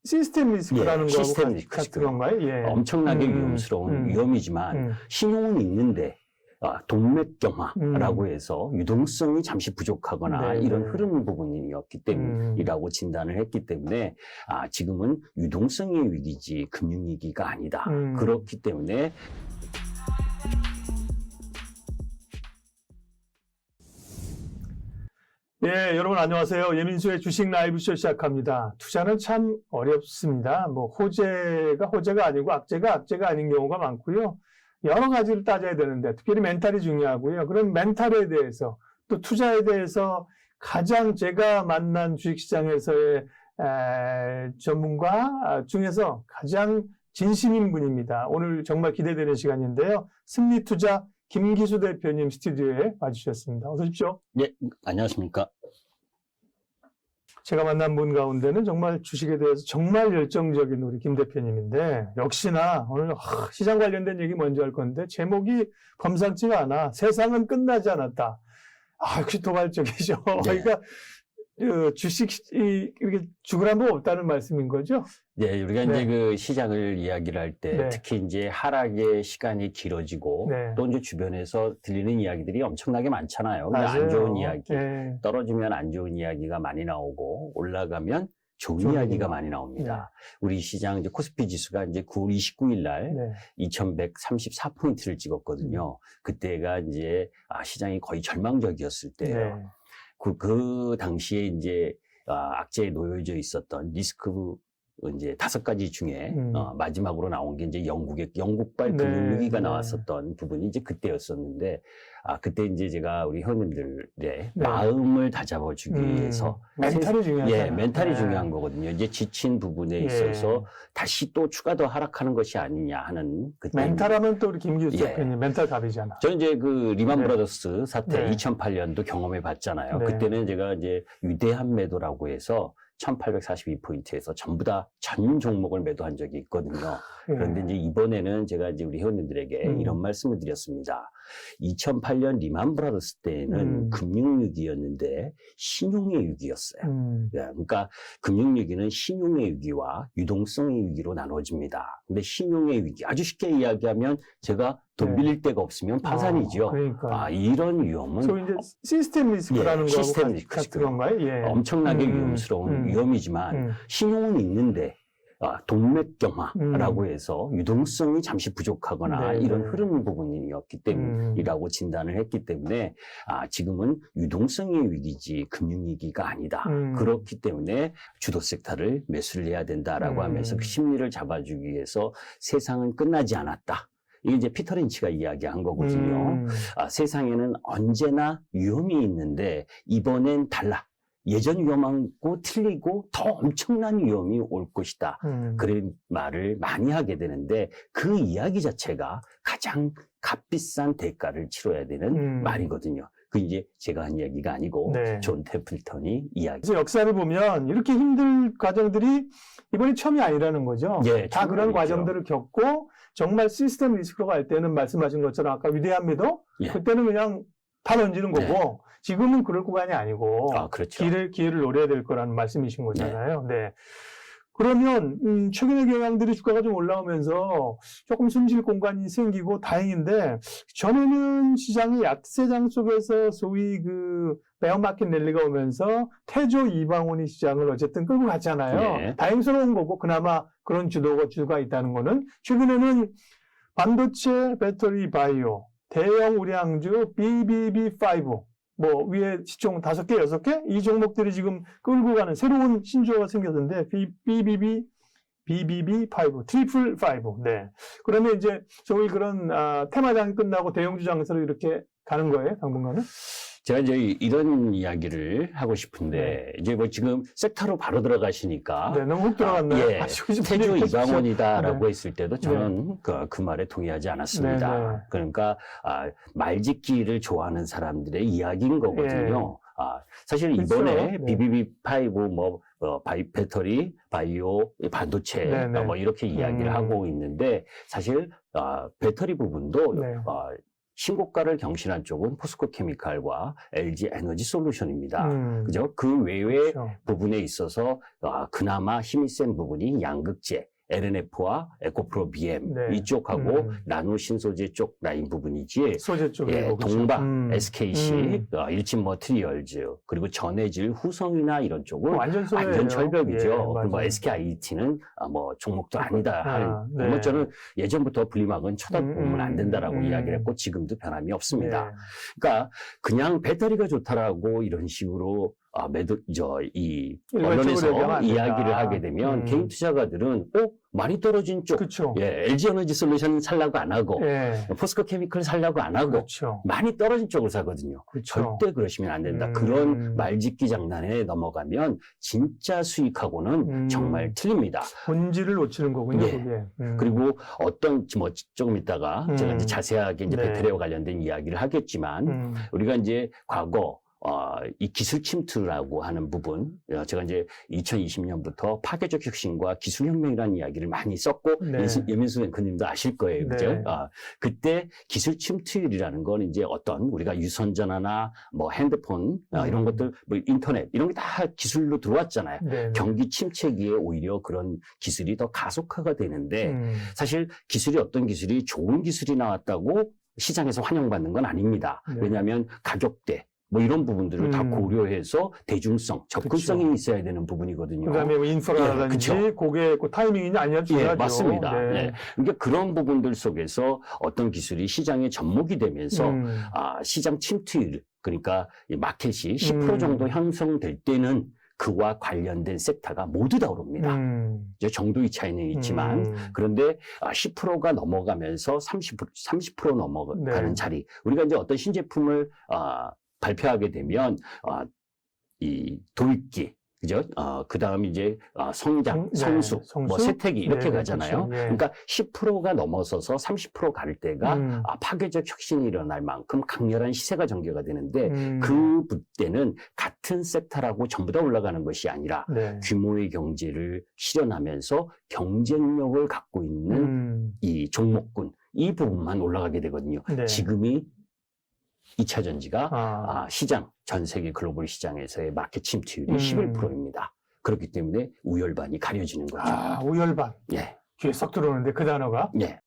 시스템 리스크라는 거하고 시스템 같은 건가요? 예. 엄청나게 위험스러운 위험이지만 신용은 있는데 동맥경화라고 해서 유동성이 잠시 부족하거나 이런 흐르는 부분이었기 때문이라고 진단을 했기 때문에 지금은 유동성의 위기지 금융위기가 아니다. 그렇기 때문에 예, 여러분 안녕하세요. 예민수의 주식 라이브쇼 시작합니다. 투자는 참 어렵습니다. 뭐 호재가 아니고 악재가 아닌 경우가 많고요. 여러 가지를 따져야 되는데 특별히 멘탈이 중요하고요. 그런 멘탈에 대해서 또 투자에 대해서 가장 제가 만난 주식시장에서의 전문가 중에서 가장 진심인 분입니다. 오늘 정말 기대되는 시간인데요. 승리투자 김기수 대표님 스튜디오에 와주셨습니다. 어서 오십시오. 예, 안녕하십니까. 제가 만난 분 가운데는 정말 주식에 대해서 정말 열정적인 우리 김 대표님인데 역시나 오늘 시장 관련된 얘기 먼저 할 건데 제목이 범상치가 않아. 세상은 끝나지 않았다. 역시 도발적이죠. 네. 그러니까 주식이 이렇게 죽으란 법 없다는 말씀인 거죠? 네, 우리가 이제 그 시장을 이야기를 할 때 특히 이제 하락의 시간이 길어지고 또 이제 주변에서 들리는 이야기들이 엄청나게 많잖아요. 안 좋은 이야기, 떨어지면 안 좋은 이야기가 많이 나오고 올라가면 좋은 이야기가 많이 나옵니다. 우리 시장 이제 코스피 지수가 이제 9월 29일 날 2134포인트를 찍었거든요. 그때가 이제 시장이 거의 절망적이었을 때예요. 그 당시에 이제 악재에 놓여져 있었던 리스크 이제 5가지 중에 마지막으로 나온 게 이제 영국발 금융위기가 나왔었던 부분이 이제 그때였었는데 그때 이제 제가 우리 회원님들의 마음을 다잡아주기 위해서 멘탈이 중요하잖아요. 멘탈이 중요한 거거든요. 이제 지친 부분에 있어서 다시 또 추가 더 하락하는 것이 아니냐 하는 멘탈하면 또 우리 김기수 대표님 멘탈 갑이잖아. 저는 이제 그 리만 브라더스 사태 2008년도 경험해 봤잖아요. 그때는 제가 이제 위대한 매도라고 해서 1842포인트에서 전부 다 전 종목을 매도한 적이 있거든요. 그런데 이제 이번에는 제가 이제 우리 회원님들에게 이런 말씀을 드렸습니다. 2008년 리만 브라더스 때에는 금융위기였는데 신용의 위기였어요. 그러니까 금융위기는 신용의 위기와 유동성의 위기로 나눠집니다. 근데 신용의 위기, 아주 쉽게 이야기하면 제가 돈 빌릴 데가 없으면 파산이죠. 이런 위험은 소위 이제 시스템 리스크라는 거하고 같은 건가요? 엄청나게 위험스러운 위험이지만 신용은 있는데 동맥경화라고 해서 유동성이 잠시 부족하거나 이런 흐르는 부분이었기 때문이라고 진단을 했기 때문에 지금은 유동성의 위기지 금융위기가 아니다. 그렇기 때문에 주도 섹터를 매수를 해야 된다라고 하면서 그 심리를 잡아주기 위해서 세상은 끝나지 않았다. 이게 이제 피터 린치가 이야기한 거거든요. 세상에는 언제나 위험이 있는데 이번엔 달라. 예전 위험하고 틀리고 더 엄청난 위험이 올 것이다. 그런 말을 많이 하게 되는데 그 이야기 자체가 가장 값비싼 대가를 치러야 되는 말이거든요. 그 이제 제가 한 이야기가 아니고 존 태플턴이 이야기. 그래서 역사를 보면 이렇게 힘든 과정들이 이번이 처음이 아니라는 거죠. 다 그런 과정들을 겪고 정말 시스템 리스크로 갈 때는 말씀하신 것처럼 아까 위대한 매도 그때는 그냥 다 던지는 거고 지금은 그럴 구간이 아니고 그렇죠. 기회를 노려야 될 거라는 말씀이신 거잖아요. 그러면 최근의 경향들이 주가가 좀 올라오면서 조금 숨쉴 공간이 생기고 다행인데 전에는 시장이 약세장 속에서 소위 그 베어마켓 랠리가 오면서 태조 이방원이 시장을 어쨌든 끌고 갔잖아요. 다행스러운 거고 그나마 그런 주가 있다는 거는 최근에는 반도체, 배터리, 바이오, 대형 우량주, BBB5 뭐 위에 시총 5개, 6개 이 종목들이 지금 끌고 가는 새로운 신조어가 생겼는데 BBB5, 트리플 5. 그러면 이제 소위 그런 테마장이 끝나고 대형주 장세로 이렇게 가는 거예요, 당분간은? 제가 이제 이런 이야기를 하고 싶은데 이제 뭐 지금 섹터로 바로 들어가시니까 너무 훅 들어갔네요. 태조 이방원이다라고 했을 때도 저는 그 말에 동의하지 않았습니다. 그러니까 말짓기를 좋아하는 사람들의 이야기인 거거든요. 사실 이번에 BBB5 배터리, 바이오, 반도체 뭐 이렇게 이야기를 하고 있는데 사실 배터리 부분도 신고가를 경신한 쪽은 포스코 케미칼과 LG 에너지 솔루션입니다. 그죠? 그 외의 그렇죠. 부분에 있어서 그나마 힘이 센 부분이 양극재, LNF와 에코프로 BM 네. 이쪽하고 나노 신소재 쪽 라인 부분이지. 소재 쪽에 예, 동방, SKC, 일진 머티리얼즈 그리고 전해질, 후성이나 이런 쪽은 완전 철벽이죠. 예, 그리고 SKIT는 뭐 종목도 아니다 할. 네. 저는 예전부터 분리막은 쳐다보면 안 된다라고 이야기를 했고 지금도 변함이 없습니다. 네. 그러니까 그냥 배터리가 좋다라고 이런 식으로 언론에서 이야기를 하게 되면 개인 투자가들은 많이 떨어진 쪽, 그쵸. 예, LG 에너지 솔루션 살라고 안 하고, 예. 포스코 케미칼 살라고 안 하고, 그렇죠. 많이 떨어진 쪽을 사거든요. 그렇죠. 절대 그러시면 안 된다. 그런 말짓기 장난에 넘어가면 진짜 수익하고는 정말 틀립니다. 본질을 놓치는 거군요. 예. 그게. 그리고 조금 이따가 제가 이제 자세하게 이제 네. 배터리와 관련된 이야기를 하겠지만, 우리가 이제 과거 이 기술 침투라고 하는 부분, 제가 이제 2020년부터 파괴적 혁신과 기술혁명이라는 이야기를 많이 썼고, 네. 예민수 앵커님도 아실 거예요. 그죠? 네. 그때 기술 침투율이라는 건 이제 어떤 우리가 유선전화나 뭐 핸드폰, 이런 것들, 뭐 인터넷, 이런 게 다 기술로 들어왔잖아요. 네. 경기 침체기에 오히려 그런 기술이 더 가속화가 되는데, 사실 어떤 기술이 좋은 기술이 나왔다고 시장에서 환영받는 건 아닙니다. 네. 왜냐하면 가격대, 뭐 이런 부분들을 다 고려해서 대중성, 접근성이 그쵸. 있어야 되는 부분이거든요. 그다음에 뭐 인프라라든지 그게 타이밍이냐 아니냐 중요하죠. 예, 맞습니다. 네. 네. 그러니까 그런 부분들 속에서 어떤 기술이 시장에 접목이 되면서 시장 침투율, 그러니까 이 마켓이 10% 정도 형성될 때는 그와 관련된 섹터가 모두 다 오릅니다. 이제 정도의 차이는 있지만 그런데 10%가 넘어가면서 30% 넘어가는 네. 자리. 우리가 이제 어떤 신제품을 발표하게 되면 이 도입기, 그죠? 그 다음 이제 성장, 성수, 뭐 세택이 이렇게 가잖아요. 그렇죠. 예. 그러니까 10%가 넘어서서 30% 갈 때가 파괴적 혁신이 일어날 만큼 강렬한 시세가 전개가 되는데 그때는 같은 섹터라고 전부 다 올라가는 것이 아니라 네. 규모의 경제를 실현하면서 경쟁력을 갖고 있는 이 종목군, 이 부분만 올라가게 되거든요. 네. 지금이 2차 전지가 시장, 전 세계 글로벌 시장에서의 마켓 침투율이 11%입니다. 그렇기 때문에 우열반이 가려지는 거죠. 우열반. 예. 귀에 쏙 들어오는데 그 단어가. 예.